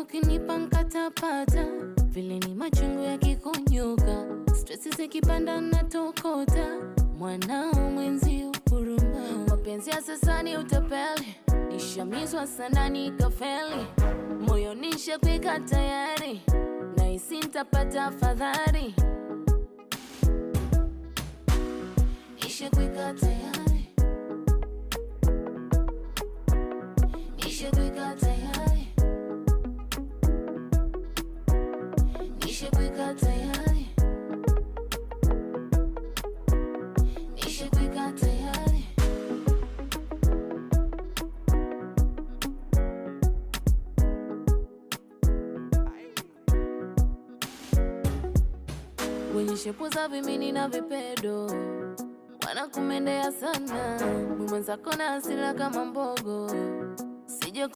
ukinipa nkatapata, vile ni machungu yakikunyuka, stresi zikipanda natokota, mwanao mwenzi huruma. Mapenzi ya sasa ni utapeli, nishamizwa sana nikafeli, moyo nishakweka tayari, nahisi nitapata afadhali. Nishakweka tayari, nishakweka tayari, nishakweka tayari, nishakweka tayari. Wenye shepu za vimini na vipedo wanakumendea sana, mwenzako na hasira kama mbogo.